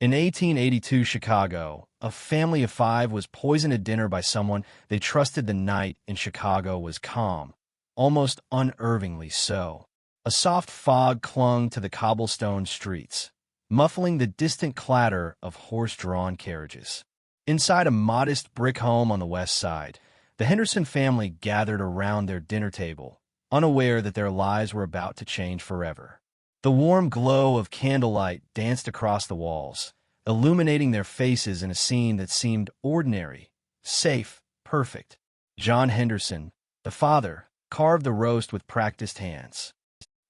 In 1882 Chicago, a family of five was poisoned at dinner by someone they trusted. The night in Chicago was calm, almost unnervingly so. A soft fog clung to the cobblestone streets, muffling the distant clatter of horse-drawn carriages. Inside a modest brick home on the west side, the Henderson family gathered around their dinner table, unaware that their lives were about to change forever. The warm glow of candlelight danced across the walls, illuminating their faces in a scene that seemed ordinary, safe, perfect. John Henderson, the father, carved the roast with practiced hands.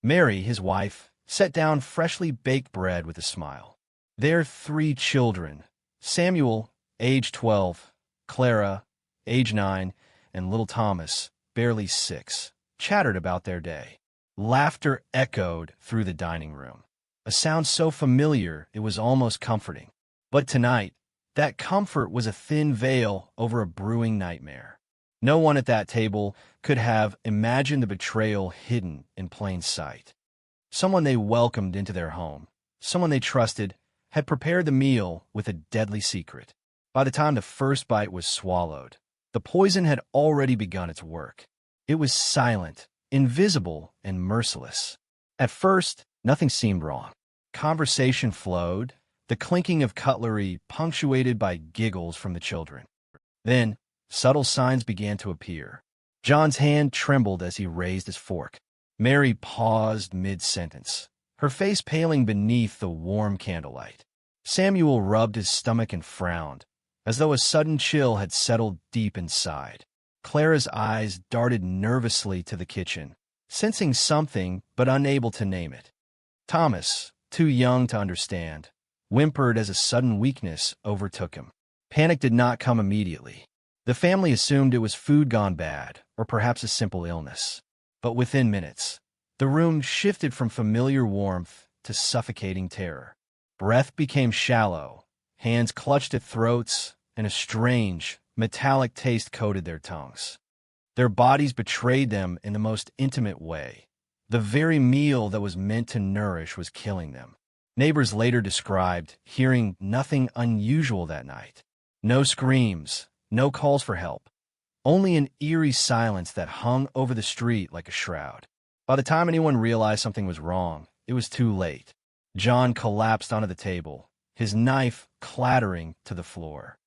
Mary, his wife, set down freshly baked bread with a smile. Their three children, Samuel, age 12, Clara, age 9, and little Thomas, barely 6, chattered about their day. Laughter echoed through the dining room, a sound so familiar it was almost comforting. But tonight, that comfort was a thin veil over a brewing nightmare. No one at that table could have imagined the betrayal hidden in plain sight. Someone they welcomed into their home, someone they trusted, had prepared the meal with a deadly secret. By the time the first bite was swallowed, the poison had already begun its work. It was silent, invisible, and merciless. At first, nothing seemed wrong. Conversation flowed, the clinking of cutlery punctuated by giggles from the children. Then, subtle signs began to appear. John's hand trembled as he raised his fork. Mary paused mid-sentence, her face paling beneath the warm candlelight. Samuel rubbed his stomach and frowned, as though a sudden chill had settled deep inside. Clara's eyes darted nervously to the kitchen, sensing something but unable to name it. Thomas, too young to understand, whimpered as a sudden weakness overtook him. Panic did not come immediately. The family assumed it was food gone bad, or perhaps a simple illness. But within minutes, the room shifted from familiar warmth to suffocating terror. Breath became shallow, hands clutched at throats, and a strange, metallic taste coated their tongues. Their bodies betrayed them in the most intimate way. The very meal that was meant to nourish was killing them. Neighbors later described hearing nothing unusual that night. No screams, no calls for help. Only an eerie silence that hung over the street like a shroud. By the time anyone realized something was wrong, it was too late. John collapsed onto the table, his knife clattering to the floor.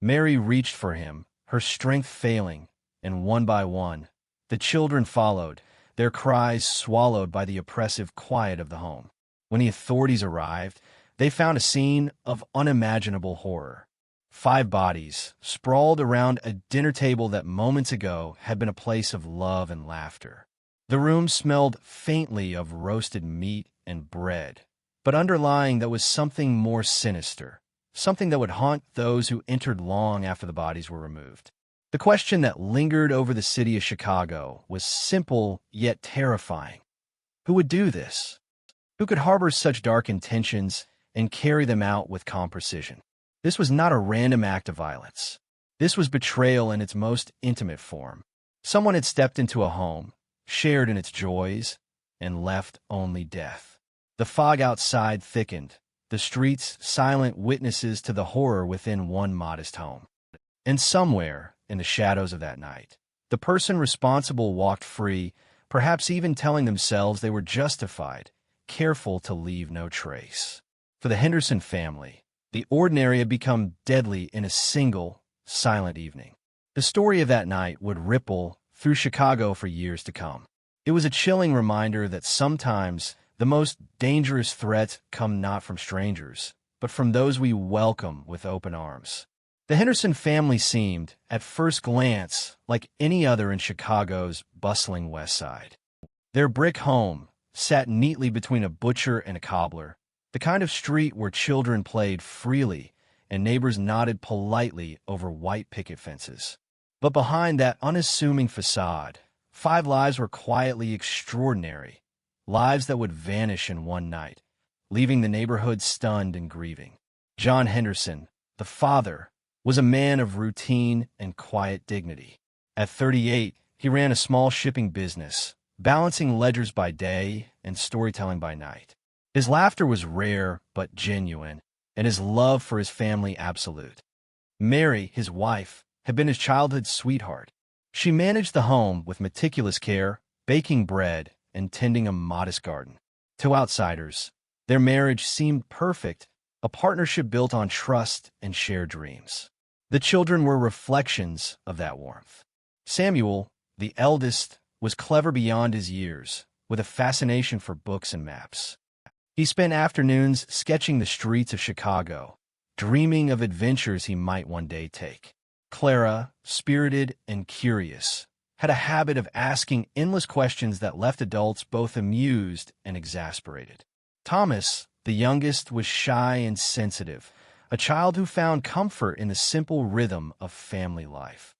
Mary reached for him, her strength failing, and one by one, the children followed, their cries swallowed by the oppressive quiet of the home. When the authorities arrived, they found a scene of unimaginable horror. 5 bodies, sprawled around a dinner table that moments ago had been a place of love and laughter. The room smelled faintly of roasted meat and bread, but underlying that was something more sinister, something that would haunt those who entered long after the bodies were removed. The question that lingered over the city of Chicago was simple yet terrifying. Who would do this? Who could harbor such dark intentions and carry them out with calm precision? This was not a random act of violence. This was betrayal in its most intimate form. Someone had stepped into a home, shared in its joys, and left only death. The fog outside thickened, the streets silent witnesses to the horror within one modest home. And somewhere, in the shadows of that night, the person responsible walked free, perhaps even telling themselves they were justified, careful to leave no trace. For the Henderson family, the ordinary had become deadly in a single, silent evening. The story of that night would ripple through Chicago for years to come. It was a chilling reminder that sometimes the most dangerous threats come not from strangers, but from those we welcome with open arms. The Henderson family seemed, at first glance, like any other in Chicago's bustling West Side. Their brick home sat neatly between a butcher and a cobbler, the kind of street where children played freely and neighbors nodded politely over white picket fences. But behind that unassuming facade, 5 lives were quietly extraordinary, lives that would vanish in one night, leaving the neighborhood stunned and grieving. John Henderson, the father, was a man of routine and quiet dignity. At 38, he ran a small shipping business, balancing ledgers by day and storytelling by night. His laughter was rare but genuine, and his love for his family absolute. Mary, his wife, had been his childhood sweetheart. She managed the home with meticulous care, baking bread and tending a modest garden. To outsiders, their marriage seemed perfect, a partnership built on trust and shared dreams. The children were reflections of that warmth. Samuel, the eldest, was clever beyond his years, with a fascination for books and maps. He spent afternoons sketching the streets of Chicago, dreaming of adventures he might one day take. Clara, spirited and curious, had a habit of asking endless questions that left adults both amused and exasperated. Thomas, the youngest, was shy and sensitive, a child who found comfort in the simple rhythm of family life.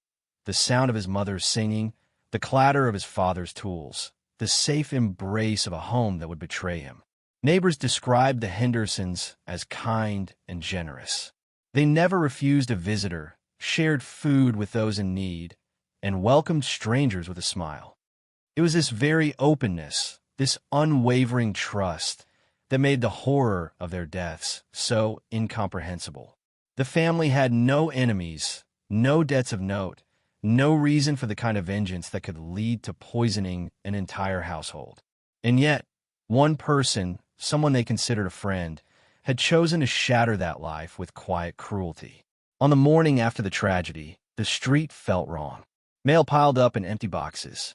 The sound of his mother's singing, the clatter of his father's tools, the safe embrace of a home that would betray him. Neighbors described the Hendersons as kind and generous. They never refused a visitor, shared food with those in need, and welcomed strangers with a smile. It was this very openness, this unwavering trust, that made the horror of their deaths so incomprehensible. The family had no enemies, no debts of note, no reason for the kind of vengeance that could lead to poisoning an entire household. And yet, one person, someone they considered a friend, had chosen to shatter that life with quiet cruelty. On the morning after the tragedy, the street felt wrong. Mail piled up in empty boxes.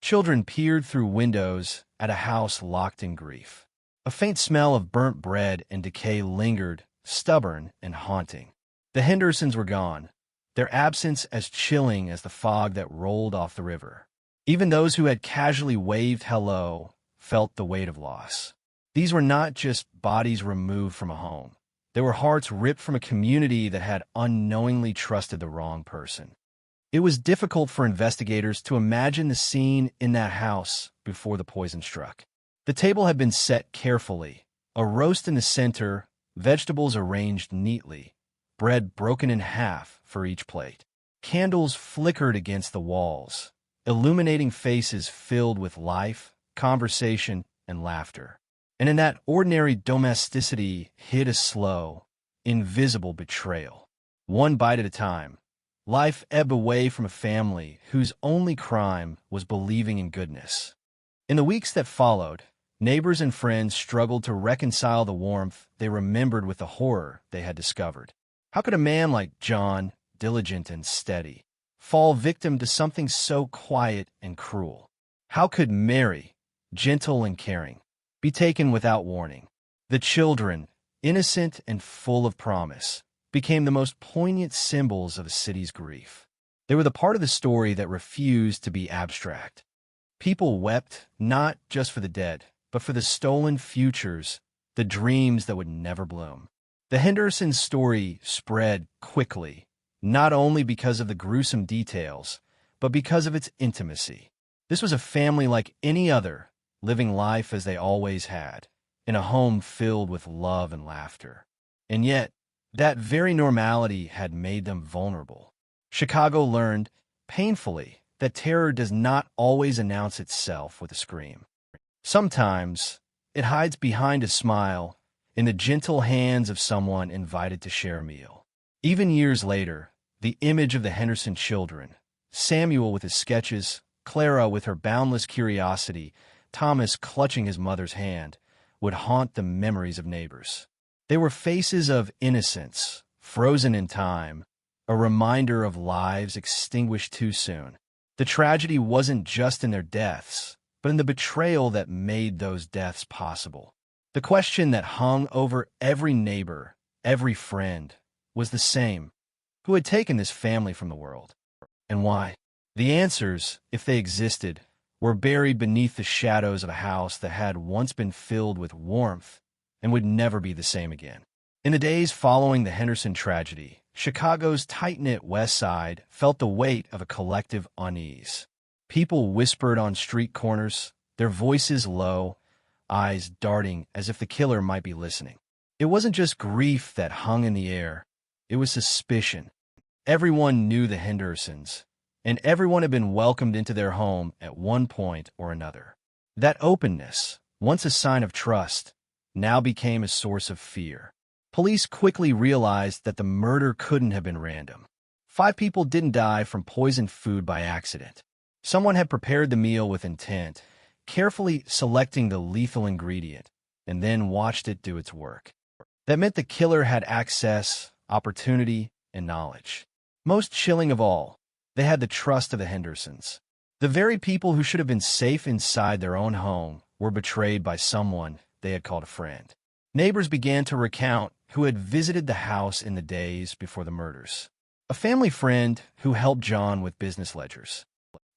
Children peered through windows at a house locked in grief. A faint smell of burnt bread and decay lingered, stubborn and haunting. The Hendersons were gone, their absence as chilling as the fog that rolled off the river. Even those who had casually waved hello felt the weight of loss. These were not just bodies removed from a home. They were hearts ripped from a community that had unknowingly trusted the wrong person. It was difficult for investigators to imagine the scene in that house before the poison struck. The table had been set carefully, a roast in the center, vegetables arranged neatly, bread broken in half for each plate. Candles flickered against the walls, illuminating faces filled with life, conversation, and laughter. And in that ordinary domesticity hid a slow, invisible betrayal. One bite at a time, life ebbed away from a family whose only crime was believing in goodness. In the weeks that followed, neighbors and friends struggled to reconcile the warmth they remembered with the horror they had discovered. How could a man like John, diligent and steady, fall victim to something so quiet and cruel? How could Mary, gentle and caring, be taken without warning? The children, innocent and full of promise, became the most poignant symbols of the city's grief. They were the part of the story that refused to be abstract. People wept not just for the dead, but for the stolen futures, the dreams that would never bloom. The Hendersons' story spread quickly, not only because of the gruesome details, but because of its intimacy. This was a family like any other, living life as they always had, in a home filled with love and laughter. And yet, that very normality had made them vulnerable. Chicago learned, painfully, that terror does not always announce itself with a scream. Sometimes, it hides behind a smile, in the gentle hands of someone invited to share a meal. Even years later, the image of the Henderson children, Samuel with his sketches, Clara with her boundless curiosity, Thomas clutching his mother's hand, would haunt the memories of neighbors. They were faces of innocence, frozen in time, a reminder of lives extinguished too soon. The tragedy wasn't just in their deaths, but in the betrayal that made those deaths possible. The question that hung over every neighbor, every friend, was the same. Who had taken this family from the world? And why? The answers, if they existed, were buried beneath the shadows of a house that had once been filled with warmth and would never be the same again. In the days following the Henderson tragedy, Chicago's tight-knit West Side felt the weight of a collective unease. People whispered on street corners, their voices low, eyes darting as if the killer might be listening. It wasn't just grief that hung in the air, it was suspicion. Everyone knew the Hendersons, and everyone had been welcomed into their home at one point or another. That openness, once a sign of trust, now became a source of fear. Police quickly realized that the murder couldn't have been random. 5 people didn't die from poisoned food by accident. Someone had prepared the meal with intent, carefully selecting the lethal ingredient, and then watched it do its work. That meant the killer had access, opportunity, and knowledge. Most chilling of all, they had the trust of the Hendersons. The very people who should have been safe inside their own home were betrayed by someone they had called a friend. Neighbors began to recount who had visited the house in the days before the murders. A family friend who helped John with business ledgers.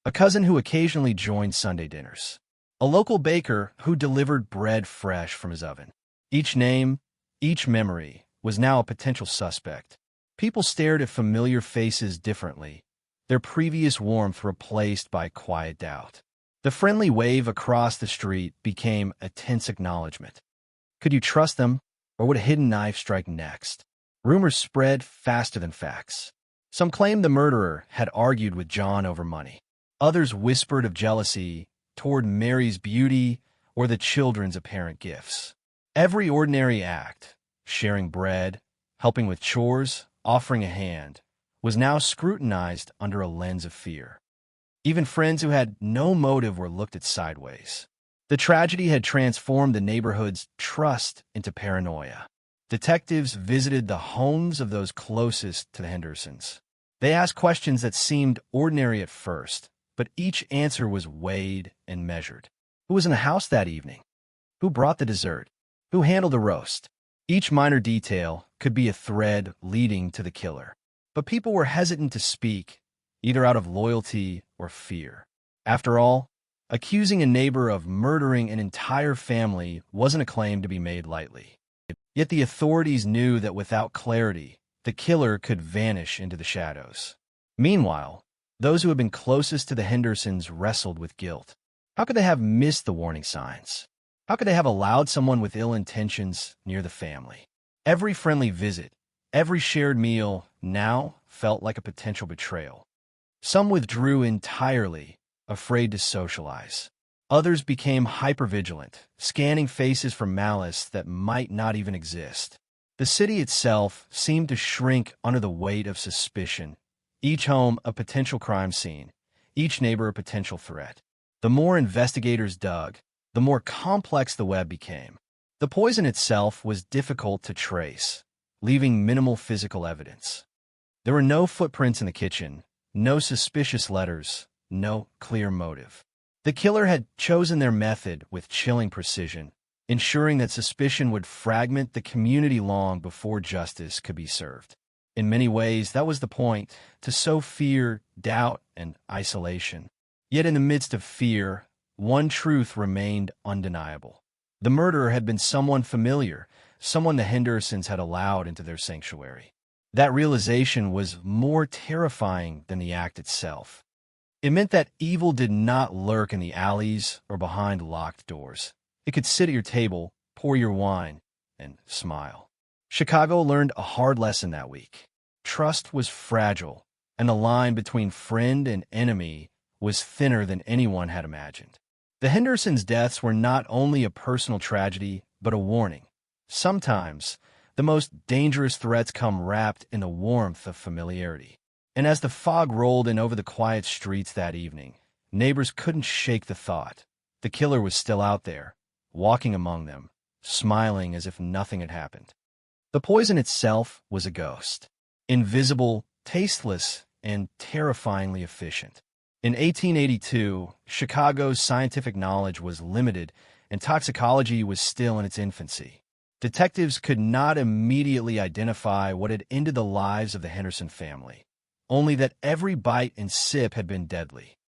A cousin who occasionally joined Sunday dinners. A local baker who delivered bread fresh from his oven. Each name, each memory, was now a potential suspect. People stared at familiar faces differently, their previous warmth replaced by quiet doubt. The friendly wave across the street became a tense acknowledgement. Could you trust them, or would a hidden knife strike next? Rumors spread faster than facts. Some claimed the murderer had argued with John over money. Others whispered of jealousy toward Mary's beauty or the children's apparent gifts. Every ordinary act, sharing bread, helping with chores, offering a hand, was now scrutinized under a lens of fear. Even friends who had no motive were looked at sideways. The tragedy had transformed the neighborhood's trust into paranoia. Detectives visited the homes of those closest to the Hendersons. They asked questions that seemed ordinary at first, but each answer was weighed and measured. Who was in the house that evening? Who brought the dessert? Who handled the roast? Each minor detail could be a thread leading to the killer. But people were hesitant to speak, either out of loyalty or fear. After all, accusing a neighbor of murdering an entire family wasn't a claim to be made lightly. Yet the authorities knew that without clarity, the killer could vanish into the shadows. Meanwhile, those who had been closest to the Hendersons wrestled with guilt. How could they have missed the warning signs? How could they have allowed someone with ill intentions near the family? Every friendly visit, every shared meal now felt like a potential betrayal. Some withdrew entirely, afraid to socialize. Others became hypervigilant, scanning faces for malice that might not even exist. The city itself seemed to shrink under the weight of suspicion, each home a potential crime scene, each neighbor a potential threat. The more investigators dug, the more complex the web became. The poison itself was difficult to trace, leaving minimal physical evidence. There were no footprints in the kitchen, no suspicious letters, no clear motive. The killer had chosen their method with chilling precision, ensuring that suspicion would fragment the community long before justice could be served. In many ways, that was the point, to sow fear, doubt, and isolation. Yet in the midst of fear, one truth remained undeniable. The murderer had been someone familiar, someone the Hendersons had allowed into their sanctuary. That realization was more terrifying than the act itself. It meant that evil did not lurk in the alleys or behind locked doors. It could sit at your table, pour your wine, and smile. Chicago learned a hard lesson that week. Trust was fragile, and the line between friend and enemy was thinner than anyone had imagined. The Hendersons' deaths were not only a personal tragedy, but a warning. Sometimes, the most dangerous threats come wrapped in the warmth of familiarity. And as the fog rolled in over the quiet streets that evening, neighbors couldn't shake the thought. The killer was still out there, walking among them, smiling as if nothing had happened. The poison itself was a ghost, invisible, tasteless, and terrifyingly efficient. In 1882, Chicago's scientific knowledge was limited, and toxicology was still in its infancy. Detectives could not immediately identify what had ended the lives of the Henderson family, only that every bite and sip had been deadly.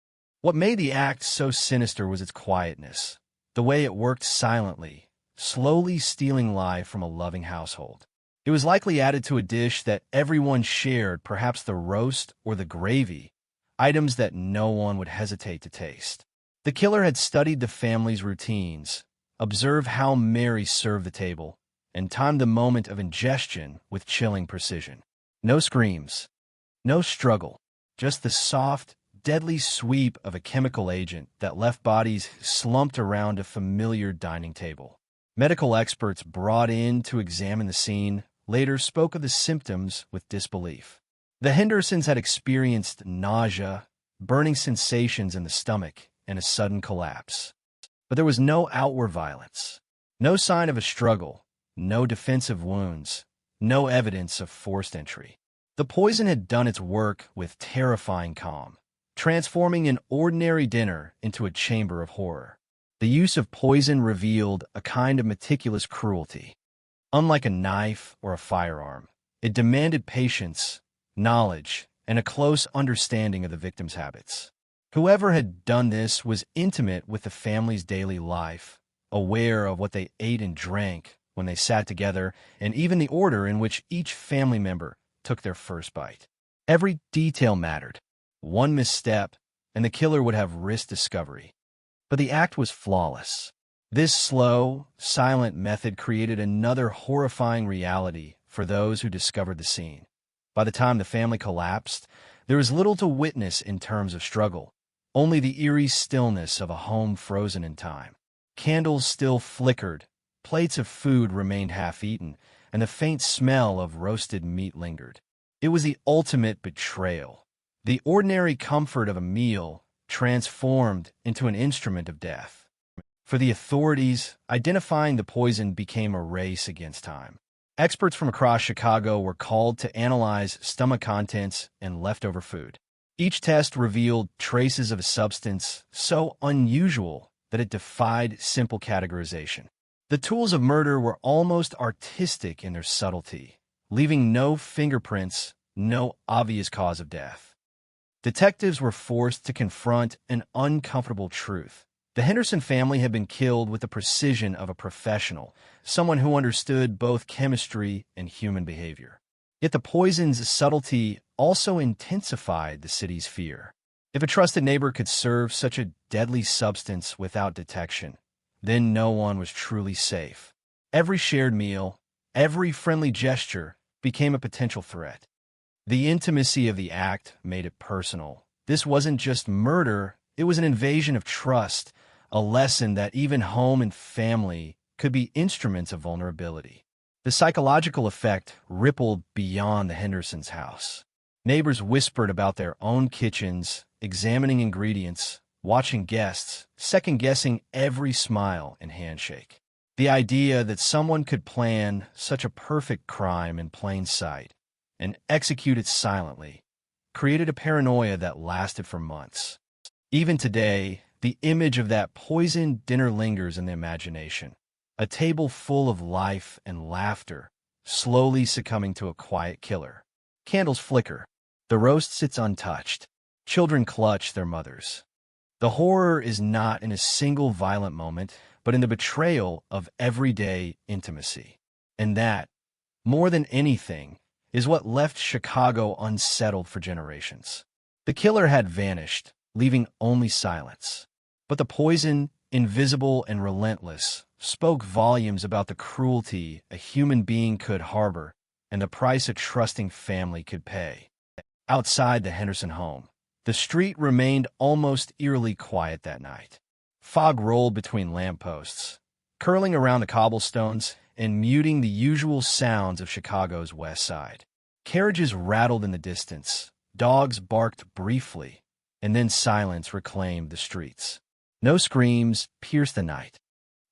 What made the act so sinister was its quietness, the way it worked silently, slowly stealing life from a loving household. It was likely added to a dish that everyone shared, perhaps the roast or the gravy, items that no one would hesitate to taste. The killer had studied the family's routines, observed how Mary served the table, and timed the moment of ingestion with chilling precision. No screams, no struggle, just the soft, deadly sweep of a chemical agent that left bodies slumped around a familiar dining table. Medical experts brought in to examine the scene later spoke of the symptoms with disbelief. The Hendersons had experienced nausea, burning sensations in the stomach, and a sudden collapse. But there was no outward violence, no sign of a struggle, no defensive wounds, no evidence of forced entry. The poison had done its work with terrifying calm, transforming an ordinary dinner into a chamber of horror. The use of poison revealed a kind of meticulous cruelty. Unlike a knife or a firearm, it demanded patience, knowledge, and a close understanding of the victim's habits. Whoever had done this was intimate with the family's daily life, aware of what they ate and drank when they sat together, and even the order in which each family member took their first bite. Every detail mattered. One misstep, and the killer would have risked discovery. But the act was flawless. This slow, silent method created another horrifying reality for those who discovered the scene. By the time the family collapsed, there was little to witness in terms of struggle, only the eerie stillness of a home frozen in time. Candles still flickered, plates of food remained half-eaten, and the faint smell of roasted meat lingered. It was the ultimate betrayal. The ordinary comfort of a meal transformed into an instrument of death. For the authorities, identifying the poison became a race against time. Experts from across Chicago were called to analyze stomach contents and leftover food. Each test revealed traces of a substance so unusual that it defied simple categorization. The tools of murder were almost artistic in their subtlety, leaving no fingerprints, no obvious cause of death. Detectives were forced to confront an uncomfortable truth. The Henderson family had been killed with the precision of a professional, someone who understood both chemistry and human behavior. Yet the poison's subtlety also intensified the city's fear. If a trusted neighbor could serve such a deadly substance without detection, then no one was truly safe. Every shared meal, every friendly gesture became a potential threat. The intimacy of the act made it personal. This wasn't just murder, it was an invasion of trust, a lesson that even home and family could be instruments of vulnerability. The psychological effect rippled beyond the Hendersons' house. Neighbors whispered about their own kitchens, examining ingredients, watching guests, second-guessing every smile and handshake. The idea that someone could plan such a perfect crime in plain sight and execute it silently created a paranoia that lasted for months. Even today, the image of that poisoned dinner lingers in the imagination. A table full of life and laughter, slowly succumbing to a quiet killer. Candles flicker. The roast sits untouched. Children clutch their mothers. The horror is not in a single violent moment, but in the betrayal of everyday intimacy. And that, more than anything, is what left Chicago unsettled for generations. The killer had vanished, leaving only silence. But the poison, invisible and relentless, spoke volumes about the cruelty a human being could harbor and the price a trusting family could pay. Outside the Henderson home, the street remained almost eerily quiet that night. Fog rolled between lampposts, curling around the cobblestones and muting the usual sounds of Chicago's west side. Carriages rattled in the distance, dogs barked briefly, and then silence reclaimed the streets. No screams pierced the night.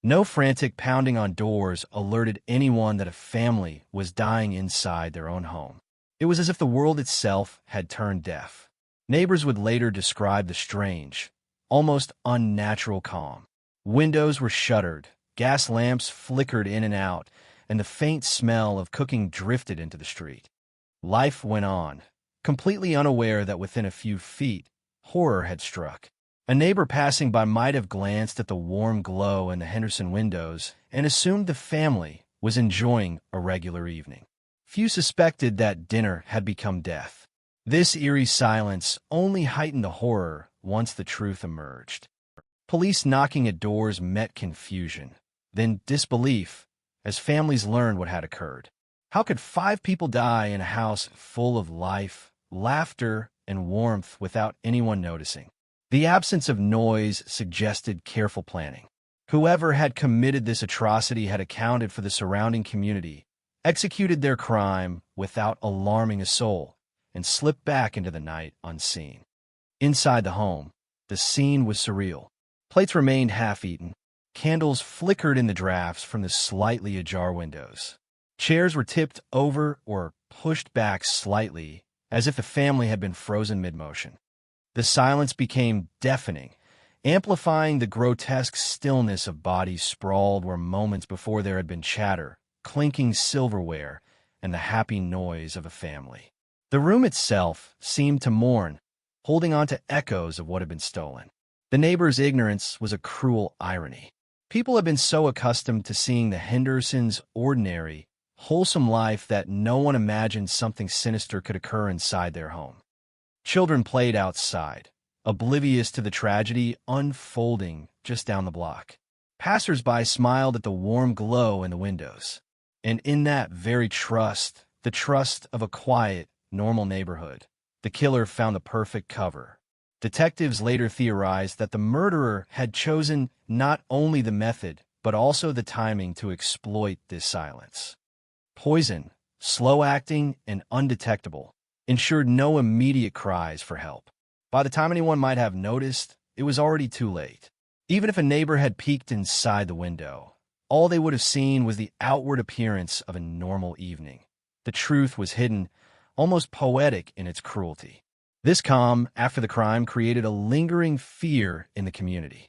No frantic pounding on doors alerted anyone that a family was dying inside their own home. It was as if the world itself had turned deaf. Neighbors would later describe the strange, almost unnatural calm. Windows were shuttered, gas lamps flickered in and out, and the faint smell of cooking drifted into the street. Life went on, completely unaware that within a few feet, horror had struck. A neighbor passing by might have glanced at the warm glow in the Henderson windows and assumed the family was enjoying a regular evening. Few suspected that dinner had become death. This eerie silence only heightened the horror once the truth emerged. Police knocking at doors met confusion, then disbelief, as families learned what had occurred. How could 5 people die in a house full of life, laughter, and warmth without anyone noticing? The absence of noise suggested careful planning. Whoever had committed this atrocity had accounted for the surrounding community, executed their crime without alarming a soul, and slipped back into the night unseen. Inside the home, the scene was surreal. Plates remained half-eaten. Candles flickered in the drafts from the slightly ajar windows. Chairs were tipped over or pushed back slightly, as if the family had been frozen mid-motion. The silence became deafening, amplifying the grotesque stillness of bodies sprawled where moments before there had been chatter, clinking silverware, and the happy noise of a family. The room itself seemed to mourn, holding on to echoes of what had been stolen. The neighbors' ignorance was a cruel irony. People had been so accustomed to seeing the Hendersons' ordinary, wholesome life that no one imagined something sinister could occur inside their home. Children played outside, oblivious to the tragedy unfolding just down the block. Passers-by smiled at the warm glow in the windows. And in that very trust, the trust of a quiet, normal neighborhood, the killer found the perfect cover. Detectives later theorized that the murderer had chosen not only the method, but also the timing to exploit this silence. Poison, slow-acting and undetectable, ensured no immediate cries for help. By the time anyone might have noticed, it was already too late. Even if a neighbor had peeked inside the window, all they would have seen was the outward appearance of a normal evening. The truth was hidden, almost poetic in its cruelty. This calm after the crime created a lingering fear in the community.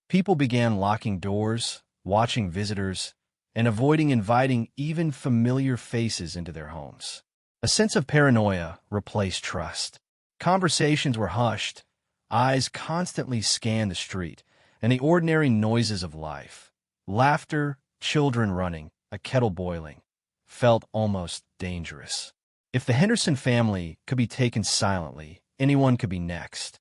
People began locking doors, watching visitors, and avoiding inviting even familiar faces into their homes. A sense of paranoia replaced trust. Conversations were hushed, eyes constantly scanned the street, and the ordinary noises of life, laughter, children running, a kettle boiling, felt almost dangerous. If the Henderson family could be taken silently, anyone could be next.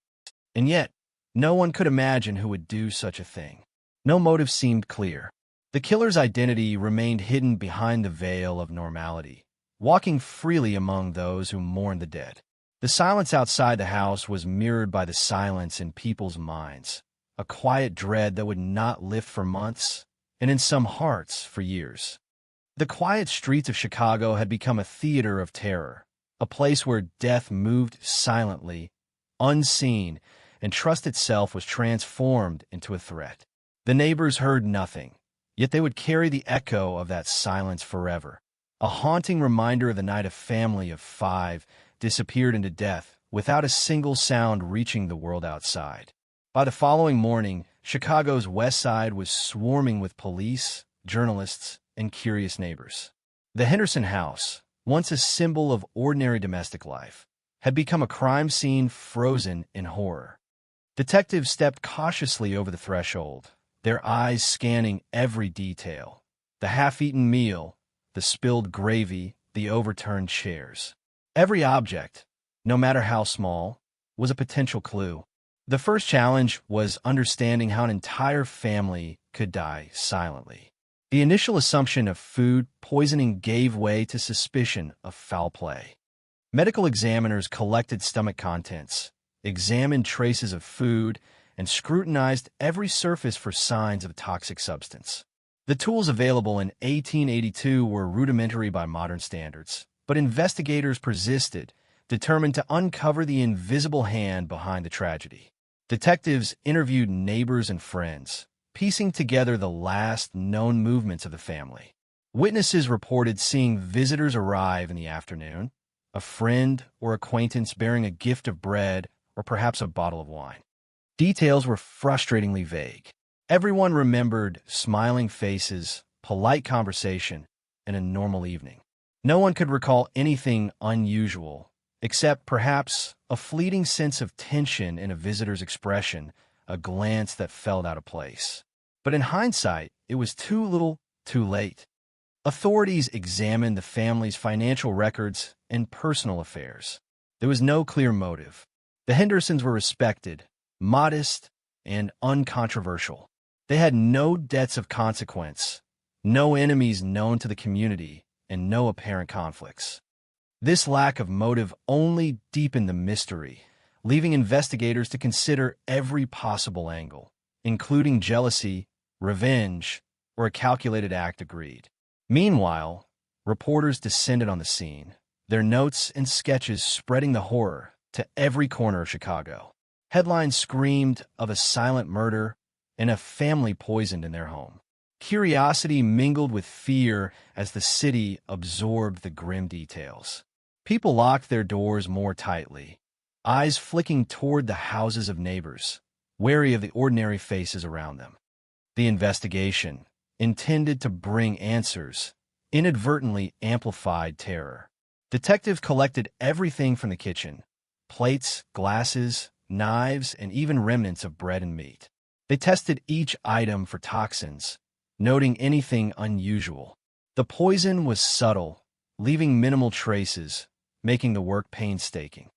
And yet, no one could imagine who would do such a thing. No motive seemed clear. The killer's identity remained hidden behind the veil of normality, walking freely among those who mourned the dead. The silence outside the house was mirrored by the silence in people's minds, a quiet dread that would not lift for months, and in some hearts for years. The quiet streets of Chicago had become a theater of terror, a place where death moved silently, unseen, and trust itself was transformed into a threat. The neighbors heard nothing, yet they would carry the echo of that silence forever, a haunting reminder of the night a family of 5 disappeared into death without a single sound reaching the world outside. By the following morning, Chicago's West Side was swarming with police, journalists, and curious neighbors. The Henderson house, once a symbol of ordinary domestic life, had become a crime scene frozen in horror. Detectives stepped cautiously over the threshold, their eyes scanning every detail: the half-eaten meal, the spilled gravy, the overturned chairs. Every object, no matter how small, was a potential clue. The first challenge was understanding how an entire family could die silently. The initial assumption of food poisoning gave way to suspicion of foul play. Medical examiners collected stomach contents, examined traces of food, and scrutinized every surface for signs of a toxic substance. The tools available in 1882 were rudimentary by modern standards, but investigators persisted, determined to uncover the invisible hand behind the tragedy. Detectives interviewed neighbors and friends, piecing together the last known movements of the family. Witnesses reported seeing visitors arrive in the afternoon, a friend or acquaintance bearing a gift of bread or perhaps a bottle of wine. Details were frustratingly vague. Everyone remembered smiling faces, polite conversation, and a normal evening. No one could recall anything unusual, except perhaps a fleeting sense of tension in a visitor's expression, a glance that felt out of place. But in hindsight, it was too little, too late. Authorities examined the family's financial records and personal affairs. There was no clear motive. The Hendersons were respected, modest, and uncontroversial. They had no debts of consequence, no enemies known to the community, and no apparent conflicts. This lack of motive only deepened the mystery, leaving investigators to consider every possible angle, including jealousy, revenge, or a calculated act of greed. Meanwhile, Reporters descended on the scene, their notes and sketches spreading the horror to every corner of Chicago. Headlines screamed of a silent murder and a family poisoned in their home. Curiosity mingled with fear as the city absorbed the grim details. People locked their doors more tightly, eyes flicking toward the houses of neighbors, wary of the ordinary faces around them. The investigation, intended to bring answers, inadvertently amplified terror. Detectives collected everything from the kitchen: plates, glasses, knives, and even remnants of bread and meat. They tested each item for toxins, noting anything unusual. The poison was subtle, leaving minimal traces, making the work painstaking.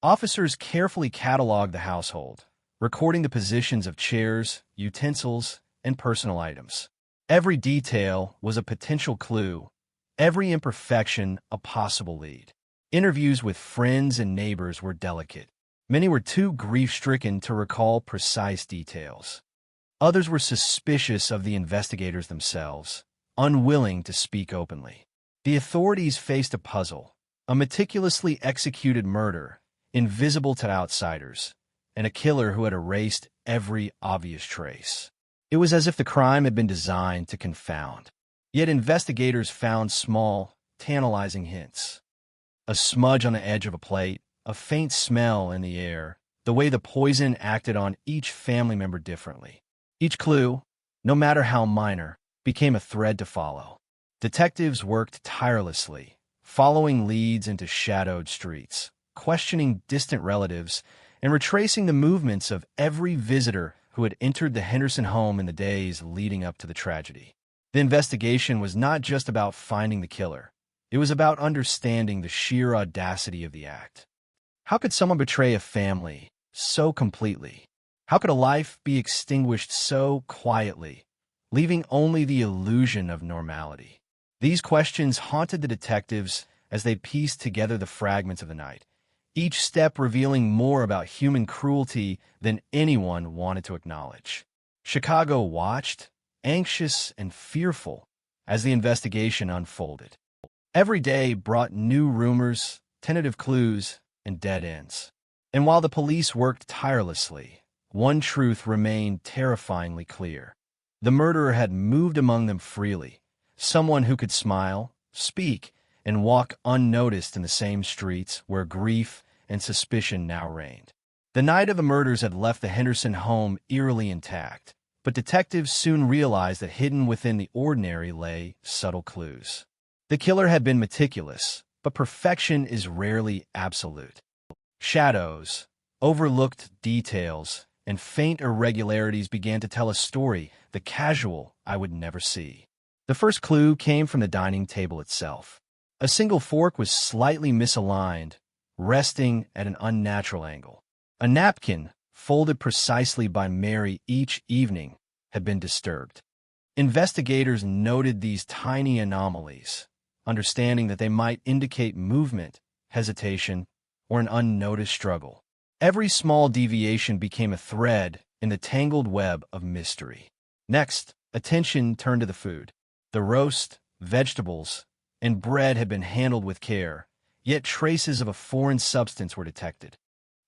Officers carefully cataloged the household, recording the positions of chairs, utensils, and personal items. Every detail was a potential clue, every imperfection a possible lead. Interviews with friends and neighbors were delicate. Many were too grief-stricken to recall precise details. Others were suspicious of the investigators themselves, unwilling to speak openly. The authorities faced a puzzle: a meticulously executed murder, invisible to outsiders, and a killer who had erased every obvious trace. It was as if the crime had been designed to confound. Yet investigators found small, tantalizing hints. A smudge on the edge of a plate, a faint smell in the air, the way the poison acted on each family member differently. Each clue, no matter how minor, became a thread to follow. Detectives worked tirelessly, following leads into shadowed streets, questioning distant relatives, and retracing the movements of every visitor who had entered the Henderson home in the days leading up to the tragedy. The investigation was not just about finding the killer. It was about understanding the sheer audacity of the act. How could someone betray a family so completely? How could a life be extinguished so quietly, leaving only the illusion of normality? These questions haunted the detectives as they pieced together the fragments of the night, each step revealing more about human cruelty than anyone wanted to acknowledge. Chicago watched, anxious and fearful, as the investigation unfolded. Every day brought new rumors, tentative clues, and dead ends. And while the police worked tirelessly, one truth remained terrifyingly clear. The murderer had moved among them freely, someone who could smile, speak, and walk unnoticed in the same streets where grief and suspicion now reigned. The night of the murders had left the Henderson home eerily intact, but detectives soon realized that hidden within the ordinary lay subtle clues. The killer had been meticulous, but perfection is rarely absolute. Shadows, overlooked details, and faint irregularities began to tell a story the casual eye would never see. The first clue came from the dining table itself. A single fork was slightly misaligned, resting at an unnatural angle. A napkin, folded precisely by Mary each evening, had been disturbed. Investigators noted these tiny anomalies, understanding that they might indicate movement, hesitation, or an unnoticed struggle. Every small deviation became a thread in the tangled web of mystery. Next, attention turned to the food. The roast, vegetables, and bread had been handled with care, yet traces of a foreign substance were detected.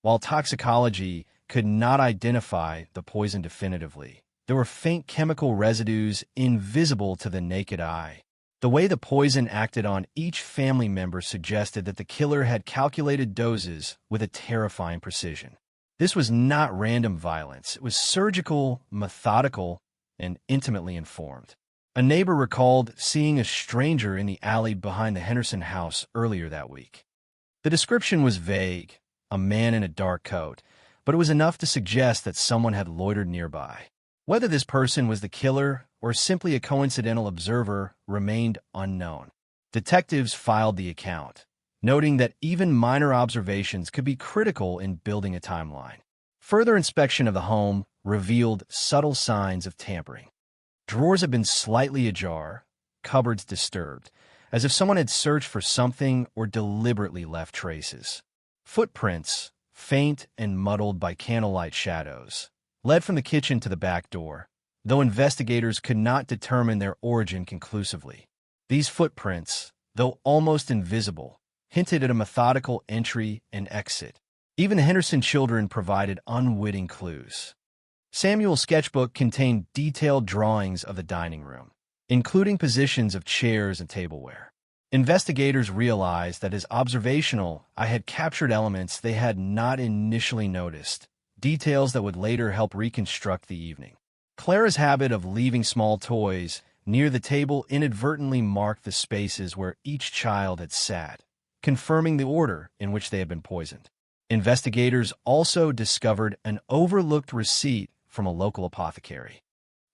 While toxicology could not identify the poison definitively, there were faint chemical residues invisible to the naked eye. The way the poison acted on each family member suggested that the killer had calculated doses with a terrifying precision. This was not random violence. It was surgical, methodical, and intimately informed. A neighbor recalled seeing a stranger in the alley behind the Henderson house earlier that week. The description was vague, a man in a dark coat, but it was enough to suggest that someone had loitered nearby. Whether this person was the killer or simply a coincidental observer remained unknown. Detectives filed the account, noting that even minor observations could be critical in building a timeline. Further inspection of the home revealed subtle signs of tampering. Drawers had been slightly ajar, cupboards disturbed, as if someone had searched for something or deliberately left traces. Footprints, faint and muddled by candlelight shadows, led from the kitchen to the back door, though investigators could not determine their origin conclusively. These footprints, though almost invisible, hinted at a methodical entry and exit. Even the Henderson children provided unwitting clues. Samuel's sketchbook contained detailed drawings of the dining room, including positions of chairs and tableware. Investigators realized that as observational eye had captured elements they had not initially noticed, details that would later help reconstruct the evening. Clara's habit of leaving small toys near the table inadvertently marked the spaces where each child had sat, confirming the order in which they had been poisoned. Investigators also discovered an overlooked receipt from a local apothecary.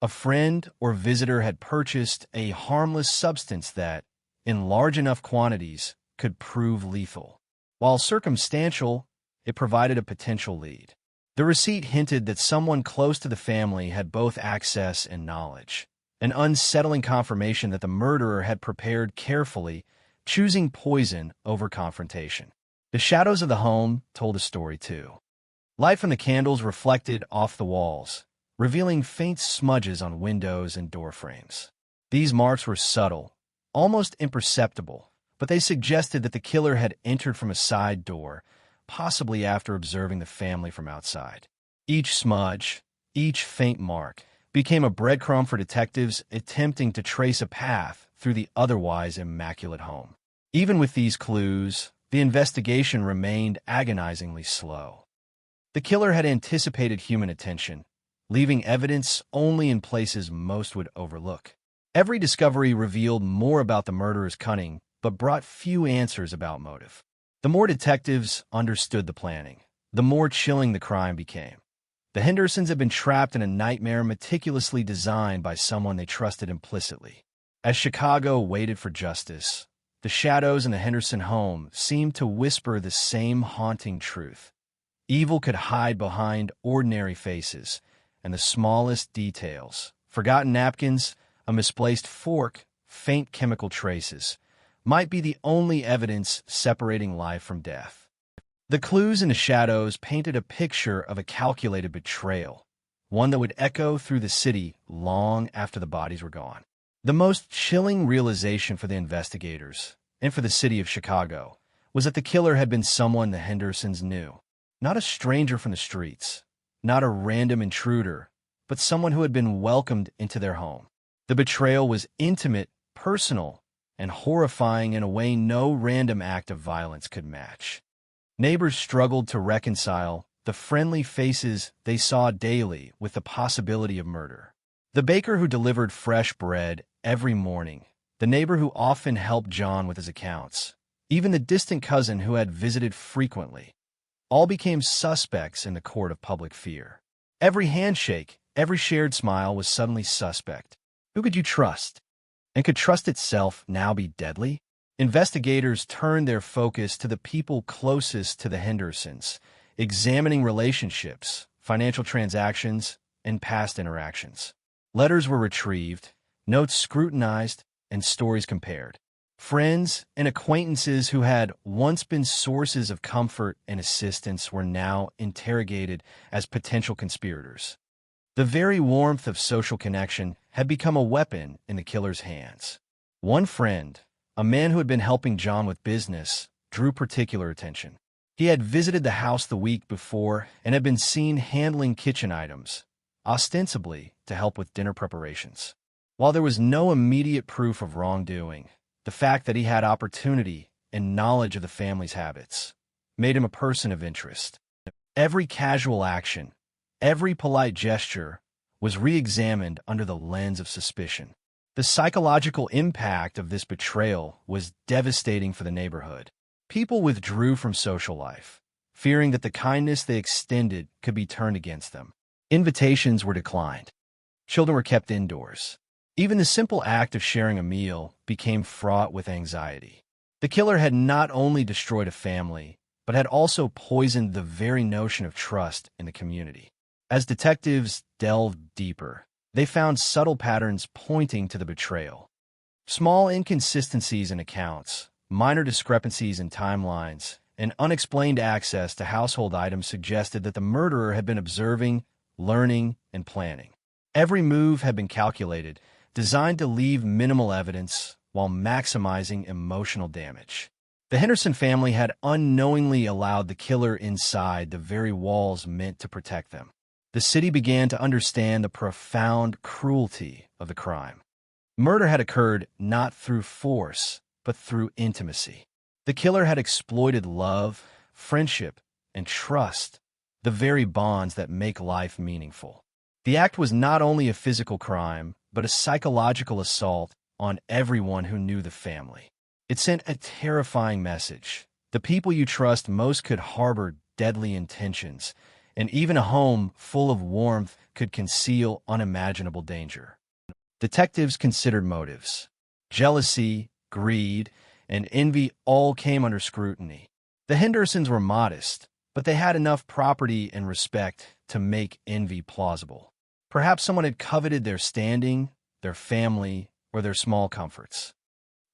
A friend or visitor had purchased a harmless substance that, in large enough quantities, could prove lethal. While circumstantial, it provided a potential lead. The receipt hinted that someone close to the family had both access and knowledge, an unsettling confirmation that the murderer had prepared carefully, choosing poison over confrontation. The shadows of the home told a story too. Light from the candles reflected off the walls, revealing faint smudges on windows and door frames. These marks were subtle, almost imperceptible, but they suggested that the killer had entered from a side door, possibly after observing the family from outside. Each smudge, each faint mark, became a breadcrumb for detectives attempting to trace a path through the otherwise immaculate home. Even with these clues, the investigation remained agonizingly slow. The killer had anticipated human attention, leaving evidence only in places most would overlook. Every discovery revealed more about the murderer's cunning, but brought few answers about motive. The more detectives understood the planning, the more chilling the crime became. The Hendersons had been trapped in a nightmare meticulously designed by someone they trusted implicitly. As Chicago waited for justice, the shadows in the Henderson home seemed to whisper the same haunting truth. Evil could hide behind ordinary faces and the smallest details. Forgotten napkins, a misplaced fork, faint chemical traces, might be the only evidence separating life from death. The clues in the shadows painted a picture of a calculated betrayal, one that would echo through the city long after the bodies were gone. The most chilling realization for the investigators, and for the city of Chicago, was that the killer had been someone the Hendersons knew. Not a stranger from the streets, not a random intruder, but someone who had been welcomed into their home. The betrayal was intimate, personal, and horrifying in a way no random act of violence could match. Neighbors struggled to reconcile the friendly faces they saw daily with the possibility of murder. The baker who delivered fresh bread every morning, the neighbor who often helped John with his accounts, even the distant cousin who had visited frequently, all became suspects in the court of public fear. Every handshake, every shared smile was suddenly suspect. Who could you trust? And could trust itself now be deadly? Investigators turned their focus to the people closest to the Hendersons, examining relationships, financial transactions, and past interactions. Letters were retrieved, notes scrutinized, and stories compared. Friends and acquaintances who had once been sources of comfort and assistance were now interrogated as potential conspirators. The very warmth of social connection had become a weapon in the killer's hands. One friend, a man who had been helping John with business, drew particular attention. He had visited the house the week before and had been seen handling kitchen items, ostensibly to help with dinner preparations. While there was no immediate proof of wrongdoing, the fact that he had opportunity and knowledge of the family's habits made him a person of interest. Every casual action, every polite gesture was re-examined under the lens of suspicion. The psychological impact of this betrayal was devastating for the neighborhood. People withdrew from social life, fearing that the kindness they extended could be turned against them. Invitations were declined. Children were kept indoors. Even the simple act of sharing a meal became fraught with anxiety. The killer had not only destroyed a family, but had also poisoned the very notion of trust in the community. As detectives delved deeper, they found subtle patterns pointing to the betrayal. Small inconsistencies in accounts, minor discrepancies in timelines, and unexplained access to household items suggested that the murderer had been observing, learning, and planning. Every move had been calculated, designed to leave minimal evidence, while maximizing emotional damage. The Henderson family had unknowingly allowed the killer inside the very walls meant to protect them. The city began to understand the profound cruelty of the crime. Murder had occurred not through force, but through intimacy. The killer had exploited love, friendship, and trust, the very bonds that make life meaningful. The act was not only a physical crime, but a psychological assault on everyone who knew the family. It sent a terrifying message. The people you trust most could harbor deadly intentions, and even a home full of warmth could conceal unimaginable danger. Detectives considered motives. Jealousy, greed, and envy all came under scrutiny. The Hendersons were modest, but they had enough property and respect to make envy plausible. Perhaps someone had coveted their standing, their family, or their small comforts.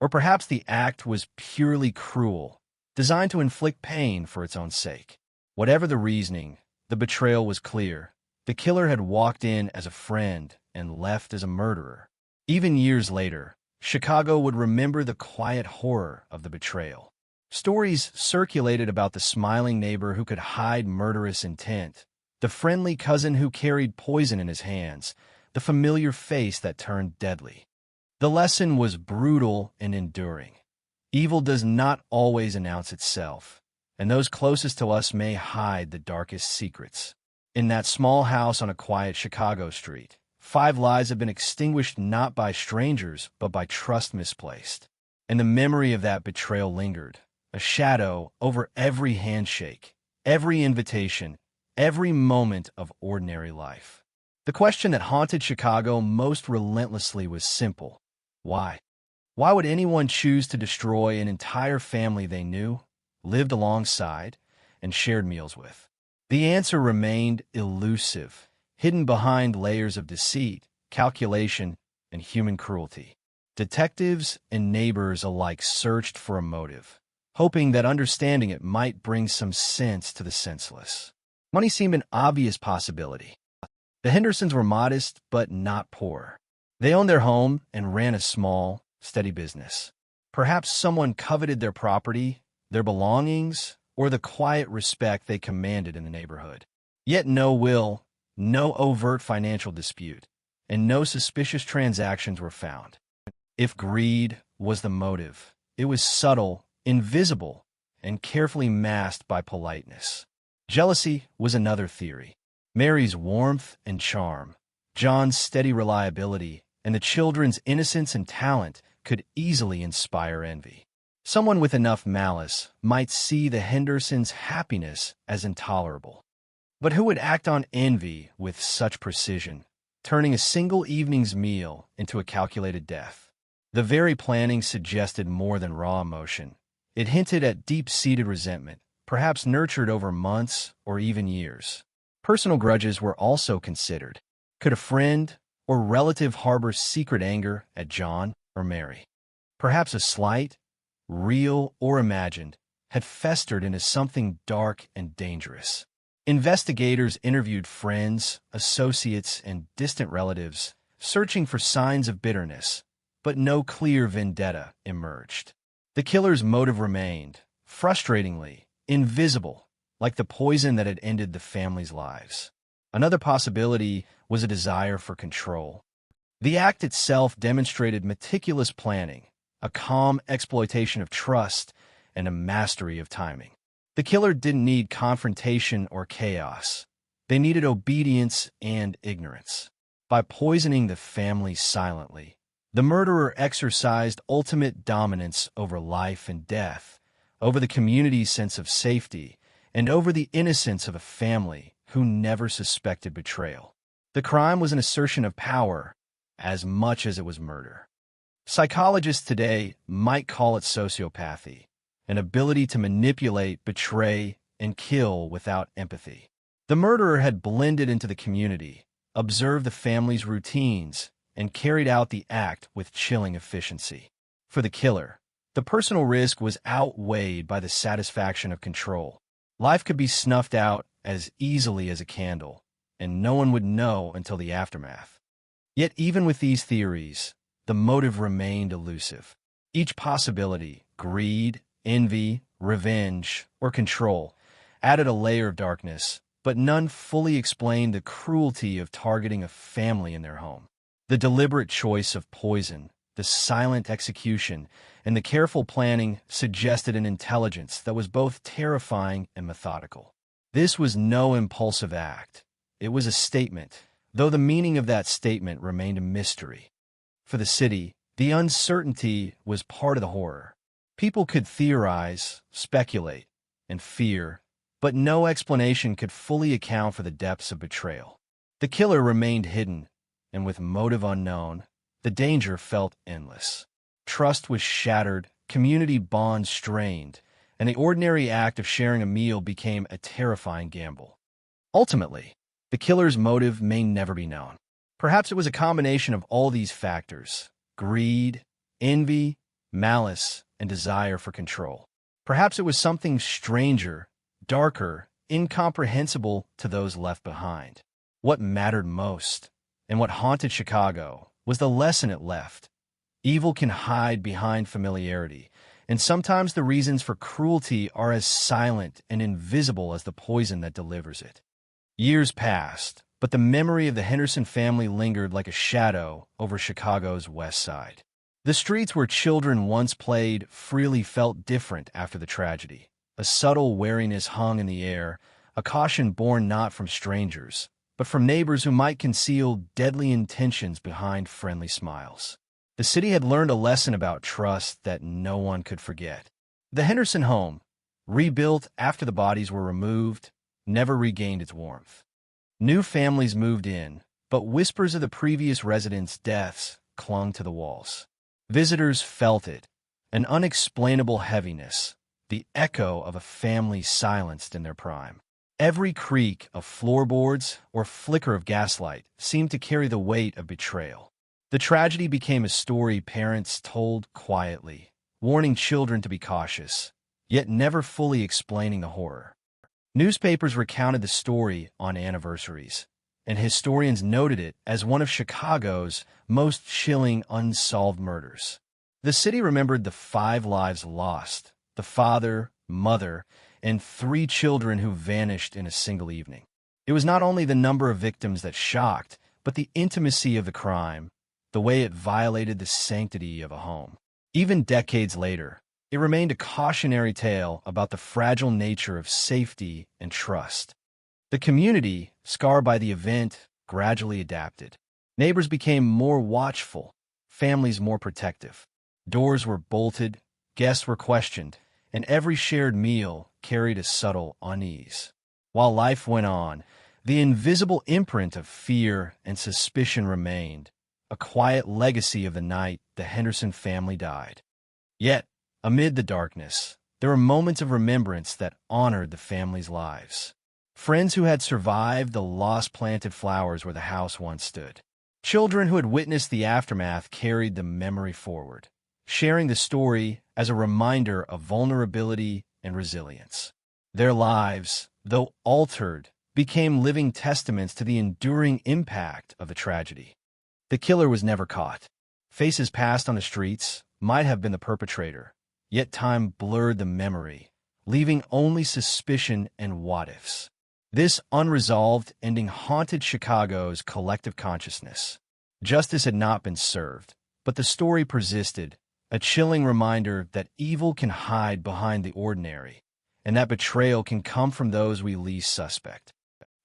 Or perhaps the act was purely cruel, designed to inflict pain for its own sake. Whatever the reasoning, the betrayal was clear. The killer had walked in as a friend and left as a murderer. Even years later, Chicago would remember the quiet horror of the betrayal. Stories circulated about the smiling neighbor who could hide murderous intent, the friendly cousin who carried poison in his hands, the familiar face that turned deadly. The lesson was brutal and enduring. Evil does not always announce itself, and those closest to us may hide the darkest secrets. In that small house on a quiet Chicago street, 5 lives have been extinguished not by strangers, but by trust misplaced. And the memory of that betrayal lingered, a shadow over every handshake, every invitation, every moment of ordinary life. The question that haunted Chicago most relentlessly was simple. Why? Why would anyone choose to destroy an entire family they knew, lived alongside, and shared meals with? The answer remained elusive, hidden behind layers of deceit, calculation, and human cruelty. Detectives and neighbors alike searched for a motive, hoping that understanding it might bring some sense to the senseless. Money seemed an obvious possibility. The Hendersons were modest, but not poor. They owned their home and ran a small, steady business. Perhaps someone coveted their property, their belongings, or the quiet respect they commanded in the neighborhood. Yet no will, no overt financial dispute, and no suspicious transactions were found. If greed was the motive, it was subtle, invisible, and carefully masked by politeness. Jealousy was another theory. Mary's warmth and charm, John's steady reliability, and the children's innocence and talent could easily inspire envy. Someone with enough malice might see the Hendersons' happiness as intolerable. But who would act on envy with such precision, turning a single evening's meal into a calculated death? The very planning suggested more than raw emotion. It hinted at deep-seated resentment, perhaps nurtured over months or even years. Personal grudges were also considered. Could a friend or relative harbor secret anger at John or Mary? Perhaps a slight, real or imagined, had festered into something dark and dangerous. Investigators interviewed friends, associates, and distant relatives, searching for signs of bitterness, but no clear vendetta emerged. The killer's motive remained, frustratingly, invisible, like the poison that had ended the family's lives. Another possibility was a desire for control. The act itself demonstrated meticulous planning, a calm exploitation of trust, and a mastery of timing. The killer didn't need confrontation or chaos. They needed obedience and ignorance. By poisoning the family silently, the murderer exercised ultimate dominance over life and death, over the community's sense of safety, and over the innocence of a family who never suspected betrayal. The crime was an assertion of power as much as it was murder. Psychologists today might call it sociopathy, an ability to manipulate, betray, and kill without empathy. The murderer had blended into the community, observed the family's routines, and carried out the act with chilling efficiency. For the killer, the personal risk was outweighed by the satisfaction of control. Life could be snuffed out as easily as a candle, and no one would know until the aftermath. Yet even with these theories, the motive remained elusive. Each possibility, greed, envy, revenge, or control, added a layer of darkness, but none fully explained the cruelty of targeting a family in their home. The deliberate choice of poison, the silent execution, and the careful planning suggested an intelligence that was both terrifying and methodical. This was no impulsive act. It was a statement, though the meaning of that statement remained a mystery. For the city, the uncertainty was part of the horror. People could theorize, speculate, and fear, but no explanation could fully account for the depths of betrayal. The killer remained hidden, and with motive unknown, the danger felt endless. Trust was shattered, community bonds strained, and the ordinary act of sharing a meal became a terrifying gamble. Ultimately, the killer's motive may never be known. Perhaps it was a combination of all these factors: greed, envy, malice, and desire for control. Perhaps it was something stranger, darker, incomprehensible to those left behind. What mattered most, and what haunted Chicago, was the lesson it left. Evil can hide behind familiarity, and sometimes the reasons for cruelty are as silent and invisible as the poison that delivers it. Years passed, but the memory of the Henderson family lingered like a shadow over Chicago's west side. The streets where children once played freely felt different after the tragedy. A subtle wariness hung in the air, a caution born not from strangers, but from neighbors who might conceal deadly intentions behind friendly smiles. The city had learned a lesson about trust that no one could forget. The Henderson home, rebuilt after the bodies were removed, never regained its warmth. New families moved in, but whispers of the previous residents' deaths clung to the walls. Visitors felt it, an unexplainable heaviness, the echo of a family silenced in their prime. Every creak of floorboards or flicker of gaslight seemed to carry the weight of betrayal. The tragedy became a story parents told quietly, warning children to be cautious, yet never fully explaining the horror. Newspapers recounted the story on anniversaries, and historians noted it as one of Chicago's most chilling unsolved murders. The city remembered the 5 lives lost, the father, mother, and 3 children who vanished in a single evening. It was not only the number of victims that shocked, but the intimacy of the crime, the way it violated the sanctity of a home. Even decades later, it remained a cautionary tale about the fragile nature of safety and trust. The community, scarred by the event, gradually adapted. Neighbors became more watchful, families more protective. Doors were bolted, guests were questioned, and every shared meal carried a subtle unease. While life went on, the invisible imprint of fear and suspicion remained, a quiet legacy of the night the Henderson family died. Yet, amid the darkness, there were moments of remembrance that honored the family's lives. Friends who had survived the loss planted flowers where the house once stood. Children who had witnessed the aftermath carried the memory forward, sharing the story as a reminder of vulnerability and resilience. Their lives, though altered, became living testaments to the enduring impact of the tragedy. The killer was never caught. Faces passed on the streets might have been the perpetrator, yet time blurred the memory, leaving only suspicion and what-ifs. This unresolved ending haunted Chicago's collective consciousness. Justice had not been served, but the story persisted, a chilling reminder that evil can hide behind the ordinary, and that betrayal can come from those we least suspect.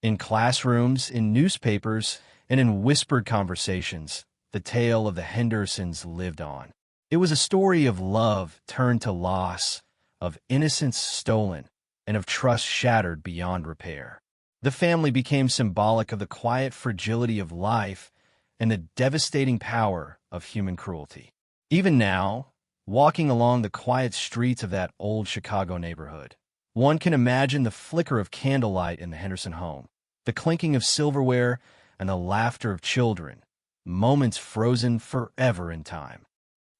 In classrooms, in newspapers, and in whispered conversations, the tale of the Hendersons lived on. It was a story of love turned to loss, of innocence stolen, and of trust shattered beyond repair. The family became symbolic of the quiet fragility of life and the devastating power of human cruelty. Even now, walking along the quiet streets of that old Chicago neighborhood, one can imagine the flicker of candlelight in the Henderson home, the clinking of silverware, and the laughter of children, moments frozen forever in time.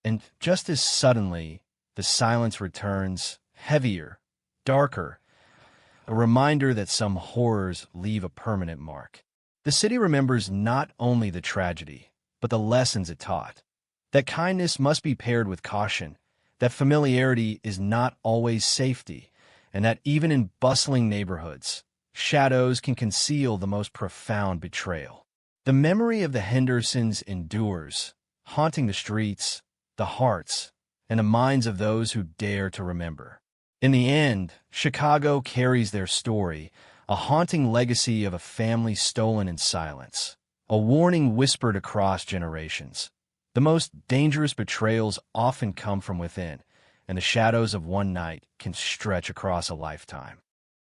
And just as suddenly, the silence returns, heavier, darker, a reminder that some horrors leave a permanent mark. The city remembers not only the tragedy, but the lessons it taught. that kindness must be paired with caution, that familiarity is not always safety, and that even in bustling neighborhoods, shadows can conceal the most profound betrayal. The memory of the Hendersons endures, haunting the streets, the hearts, and the minds of those who dare to remember. In the end, Chicago carries their story, a haunting legacy of a family stolen in silence, a warning whispered across generations. The most dangerous betrayals often come from within, and the shadows of one night can stretch across a lifetime.